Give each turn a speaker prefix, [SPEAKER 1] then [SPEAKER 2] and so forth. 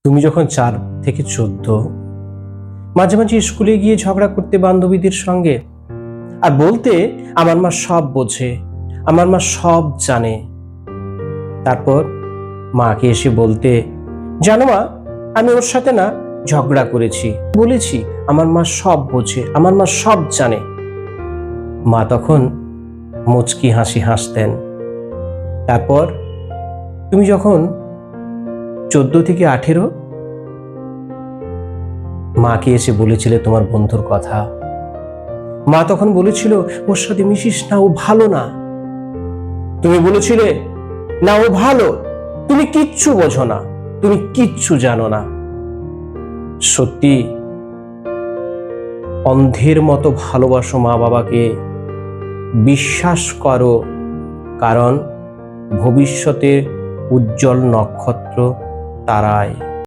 [SPEAKER 1] তুমি যখন 4 থেকে 14, মাঝে মাঝে স্কুলে গিয়ে ঝগড়া করতে বান্ধবীদের সঙ্গে, আর বলতে আমার মা সব বোঝে, আমার মা সব জানে। তারপর মাকে এসে বলতে, জানো মা, আমি ওর সাথে না ঝগড়া করেছি, বলেছি আমার মা সব বোঝে, আমার মা সব জানে। মা তখন মুচকি হাসি হাসতেন। তারপর তুমি যখন 14 থেকে 18, মাকে এসে বলেছিলে তোমার বন্ধুর কথা। মা তখন বলেছিল, ওর সাথে মিশিস না, ও ভালো না। তুমি বলেছিলে, না ও ভালো, তুমি কিচ্ছু বোঝো না, তুমি কিচ্ছু জানো না। সত্যি অন্ধের মতো ভালোবাসো মা বাবাকে, বিশ্বাস করো, কারণ ভবিষ্যতের উজ্জ্বল নক্ষত্র তারাই।